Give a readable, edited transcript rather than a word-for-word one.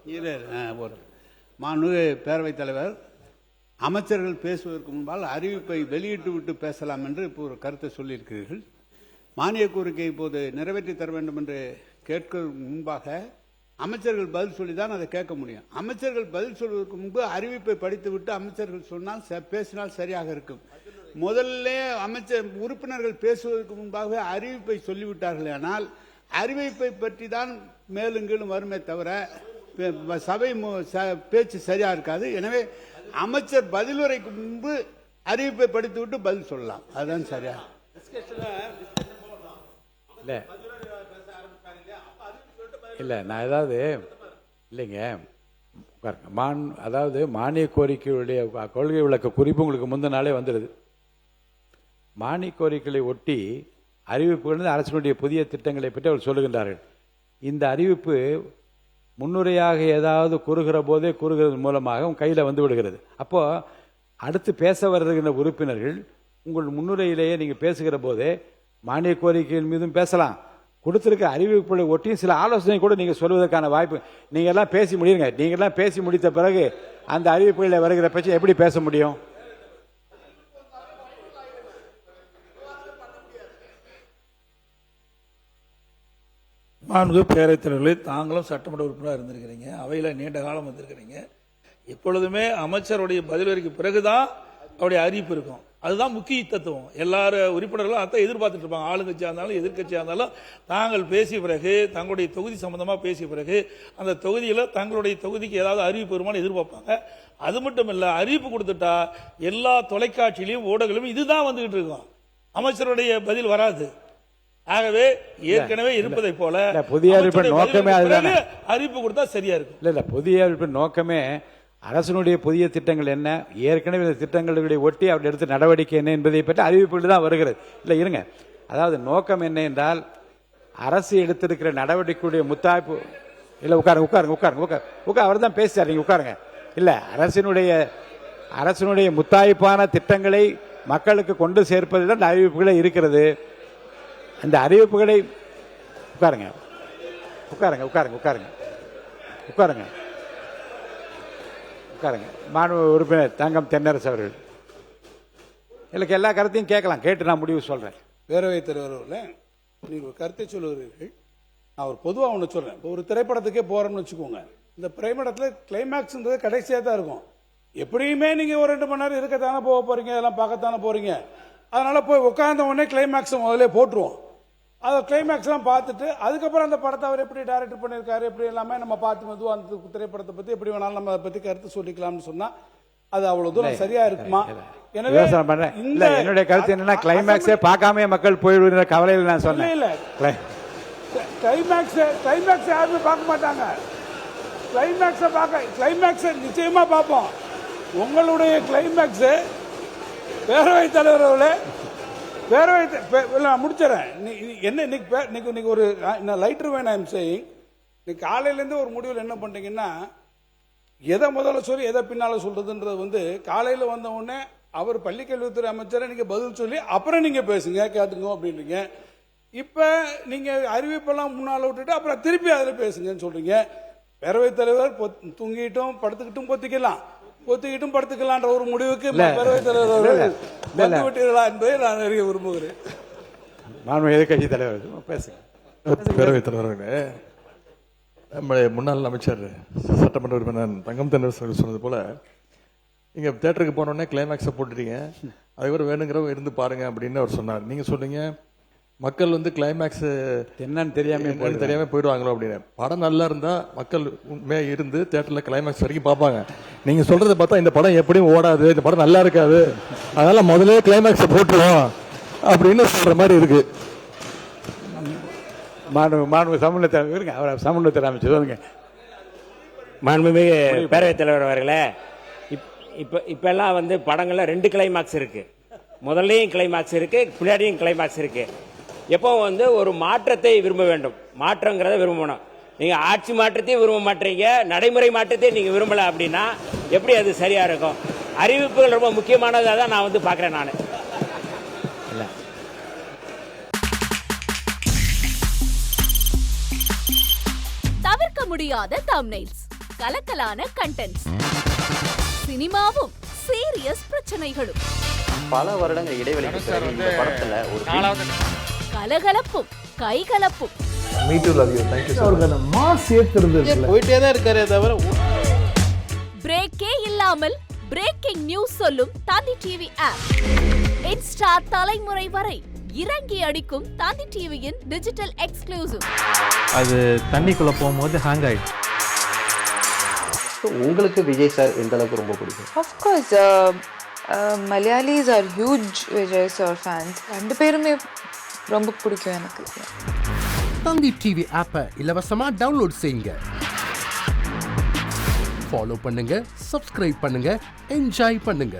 ஒரு மாண்புமிகு பேரவைத் தலைவர், அமைச்சர்கள் பேசுவதற்கு முன்பால் அறிவிப்பை வெளியிட்டு விட்டு பேசலாம் என்று இப்போ ஒரு கருத்தை சொல்லியிருக்கிறீர்கள். மானிய கோரிக்கை இப்போது நிறைவேற்றி தர வேண்டும் என்று கேட்கிறதுக்கு முன்பாக அமைச்சர்கள் பதில் சொல்லி தான் அதை கேட்க முடியும். அமைச்சர்கள் பதில் சொல்வதற்கு முன்பு அறிவிப்பை படித்துவிட்டு அமைச்சர்கள் சொன்னால் பேசினால் சரியாக இருக்கும். முதல்ல அமைச்சர் உறுப்பினர்கள் பேசுவதற்கு முன்பாக அறிவிப்பை சொல்லிவிட்டார்கள். ஆனால் அறிவிப்பை பற்றி தான் மேலும் கீழும் வருமே தவிர சபை பேச்சு சரியா இருக்காது. எனவே அமைச்சர் பதிலுரைக்கு முன்பு அறிவிப்பை படித்துவிட்டு பதில் சொல்லலாம். அதுதான் சரியா. இல்லை நான் ஏதாவது இல்லைங்க, அதாவது மானிய கோரிக்கையுடைய கொள்கை விளக்க குறிப்பு உங்களுக்கு முந்தின நாளே வந்துடுது. மானிய கோரிக்கைகளை ஒட்டி அறிவிப்பு அரசினுடைய புதிய திட்டங்களை பற்றி அவர் சொல்லுகின்றார்கள். இந்த அறிவிப்பு முன்னுரையாக ஏதாவது கூறுகிற போதே கூறுகிறது மூலமாக உங்கள் கையில் வந்து விடுகிறது. அப்போது அடுத்து பேச வருகின்ற உறுப்பினர்கள் உங்கள் முன்னுரையிலேயே நீங்கள் பேசுகிற போதே மானிய கோரிக்கையின் மீதும் பேசலாம், கொடுத்திருக்க அறிவிப்புகளை ஒட்டியும் சில ஆலோசனை கூட நீங்கள் சொல்வதற்கான வாய்ப்பு. நீங்கள் எல்லாம் பேசி முடியுங்க. நீங்கள் எல்லாம் பேசி முடித்த பிறகு அந்த அறிவிப்புகளில் வருகிற பட்சம் எப்படி பேச முடியும்? மாண்புமிகு பேரவைத் தலைவர்களே, தாங்களும் சட்டமன்ற உறுப்பினராக இருந்திருக்கிறீங்க, அவையில் நீண்ட காலம் வந்திருக்கிறீங்க. எப்பொழுதுமே அமைச்சருடைய பதிலுரைக்கு பிறகுதான் அவருடைய அறிவிப்பு இருக்கும். அதுதான் முக்கிய தத்துவம். எல்லாரும் உறுப்பினர்களும் அதை எதிர்பார்த்துட்டு இருப்பாங்க. ஆளுங்கட்சியாக இருந்தாலும் எதிர்கட்சியாக இருந்தாலும் தாங்கள் பேசிய பிறகு, தங்களுடைய தொகுதி சம்பந்தமாக பேசிய பிறகு அந்த தொகுதியில் தங்களுடைய தொகுதிக்கு ஏதாவது அறிவிப்பு வருமானு எதிர்பார்ப்பாங்க. அது மட்டும் இல்லை, அறிவிப்பு கொடுத்துட்டா எல்லா தொலைக்காட்சியிலையும் ஊடகங்களும் இதுதான் வந்துகிட்டு இருக்கும், அமைச்சருடைய பதில் வராது. ஆகவே ஏற்கனவே இருப்பதை போல புதிய அறிவிப்பின் நோக்கமே அறிவிப்பு கொடுத்தா சரியா இருக்கும். இல்ல புதிய அறிவிப்பின் நோக்கமே அரசனுடைய புதிய திட்டங்கள் என்ன, ஏற்கனவே இந்த திட்டங்களை ஒட்டி அவர் எடுத்த நடவடிக்கை என்ன என்பதை பற்றி அறிவிப்புகள் தான் வருகிறது. இல்லை இருங்க, அதாவது நோக்கம் என்ன என்றால் அரசு எடுத்திருக்கிற நடவடிக்கையுடைய முத்தாய்ப்பு. இல்லை உட்காருங்க உட்காருங்க உட்காருங்க உட்கார் உட்கார் அவர் தான் பேசுறாரு, நீங்க உட்காருங்க. இல்லை அரசினுடைய முத்தாய்ப்பான திட்டங்களை மக்களுக்கு கொண்டு சேர்ப்பதில் தான் அறிவிப்புகளே இருக்கிறது. அந்த அறிவிப்புகளை உட்காருங்க உட்காருங்க உட்காருங்க உட்காருங்க உட்காருங்க உட்காருங்க. மாண்பு உறுப்பினர் தங்கம் தென்னரசு அவர்கள், எனக்கு எல்லா கருத்தையும் கேட்கலாம், கேட்டு நான் முடிவு சொல்றேன். பேரவைத் தலைவர்களே, நீங்கள் ஒரு கருத்தை சொல்லுகிறீர்கள். நான் ஒரு பொதுவாக ஒன்று சொல்றேன். இப்போ ஒரு திரைப்படத்துக்கே போறோம்னு வச்சுக்கோங்க, இந்த திரைப்படத்தில் கிளைமேக்ஸ்ன்றது கடைசியாக தான் இருக்கும். எப்படியுமே நீங்கள் ஒரு 2 மணி நேரம் இருக்கத்தானே போக போறீங்க, அதெல்லாம் பார்க்கத்தானே போறீங்க. அதனால போய் உட்கார்ந்த உடனே கிளைமேக்ஸ் முதல்ல போட்டுருவோம். அதை கிளைமேக்ஸ்லாம் பார்த்துட்டு அதுக்கப்புறம் அந்த படத்தை அவர் எப்படி டைரக்ட் பண்ணியிருக்காரு, எப்படி எல்லாமே நம்ம பார்த்து மெதுவாக அந்த திரைப்படத்தை பற்றி எப்படி வேணாலும் நம்ம அதை பற்றி கருத்து சொல்லிக்கலாம்னு சொன்னா அது அவ்வளவு தூரம் சரியா இருக்குமா? எனவே என்னுடைய கருத்து என்னன்னா, கிளைமேக்ஸே பார்க்காம மக்கள் போயிடுற கவலையில் நான் சொன்னேன். இல்ல கிளைமேக்ஸ் யாருமே பார்க்க மாட்டாங்க. கிளைமேக்ஸை நிச்சயமா பார்ப்போம். உங்களுடைய கிளைமேக்ஸ் பேரவைத் தலைவர்களே, முடிச்சிடறேன். என்ன இன்னைக்கு ஒரு லைட்டர் வேணும். ஐம் சேயிங், இன்னைக்கு காலையிலேருந்து ஒரு முடிவில் என்ன பண்றீங்கன்னா, எதை முதல்ல சொல்லி எதை பின்னால சொல்றதுன்றது காலையில் வந்த உடனே அவர் பள்ளிக்கல்வித்துறை அமைச்சரை நீங்க பதில் சொல்லி அப்புறம் நீங்க பேசுங்க கேட்டுங்க அப்படின்றீங்க. இப்ப நீங்க அறிவிப்பெல்லாம் முன்னால விட்டுட்டு அப்புறம் திருப்பி அதில் பேசுங்கன்னு சொல்றீங்க. பேரவைத் தலைவர் தூங்கிட்டும் படுத்துக்கிட்டும் பொத்திக்கிட்டும் படுத்துக்கலான்ற ஒரு முடிவுக்கு பேரவைத் தலைவர் விட்டீர்களா என்பதை நான் அறிய விரும்புகிறேன். எதிர்கட்சி தலைவர் பேசுங்க. பேரவைத் தலைவர்களே, நம்முடைய முன்னாள் அமைச்சர் சட்டமன்ற உறுப்பினர் தங்கம் தென்னரசு சொன்னது போல, நீங்க தியேட்டருக்கு போனோடனே கிளைமேக்ஸை போட்டுட்டீங்க, அதுக்கப்புறம் வேணுங்கிறவங்க இருந்து பாருங்க அப்படின்னு அவர் சொன்னார். நீங்க சொல்றீங்க மக்கள் கிளைமேக்ஸ் என்னன்னு தெரியாம போயிடுவாங்களோ அப்படின்னு. படம் நல்லா இருந்தா மக்கள் உண்மையா இருந்து தியேட்டர்ல கிளைமேக்ஸ் வரைக்கும் பார்ப்பாங்க. நீங்க சொல்றதை பார்த்தா இந்த படம் எப்படியும் ஓடாது, இந்த படம் நல்லா இருக்காது, அதனால முதல்ல கிளைமேக்ஸை போட்டுருவோம் அப்படின்னு சொல்ற மாதிரி இருக்கு. மாண்பு சமூகத்தை அமைச்சு சொல்லுங்க. மாண்புமிகு பேரவைத் தலைவர் அவர்களே, இப்ப எல்லாம் படங்கள்ல 2 கிளைமாக்ஸ் இருக்கு. முதல்லையும் கிளைமாக்ஸ் இருக்கு, பின்னாடியும் கிளைமாக்ஸ் இருக்கு. எப்போ ஒரு மாற்றத்தை விரும்ப வேண்டும், மாற்றங்கிறத விரும்பணும். நீங்க ஆட்சி மாற்றத்தையும் விரும்ப மாட்டீங்க, நடைமுறை மாற்றத்தையும் நீங்க விரும்பல அப்படின்னா எப்படி அது சரியா இருக்கும்? அறிவிப்புகள் ரொம்ப முக்கியமானதாக தான் நான் பாக்குறேன். நான் தவிர்க்க முடியாத தம்ப்நெயில்ஸ். கலக்கலான கண்டென்ட்ஸ், சினிமாவும் சீரியஸ் பிரச்சனைகளும், பல வருடங்கள் இடைவெளிக்கு பிறகு இந்த படத்துல ஒரு கலகலப்பும் கைகலப்பும், போயிட்டே தான் இருக்காரே தவிர பிரேக்கே இல்லாமல் பிரேக்கிங் நியூஸ் சொல்லும் தந்தி டிவி ஆப். இன்ஸ்டா தலைமுறை வரை இறங்கி அடிக்கும் தந்தி டிவியின் டிஜிட்டல் எக்ஸ்க்ளூசிவ். அது தண்ணிக்குள்ள போகும்போது ஹேங் ஆயிடுச்சு. உங்களுக்கு விஜய் சார் எந்த அளவுக்கு ரொம்ப பிடிக்கும்? Of course, Malayalis are huge Vijay sir fans. ரெண்டு பேருமே ரொம்ப பிடிக்கும் எனக்கு. தந்தி டிவி ஆப்பை இலவசமா டவுன்லோட் செய்யுங்க. ஃபாலோ பண்ணுங்க, சப்ஸ்கிரைப் பண்ணுங்க, என்ஜாய் பண்ணுங்க.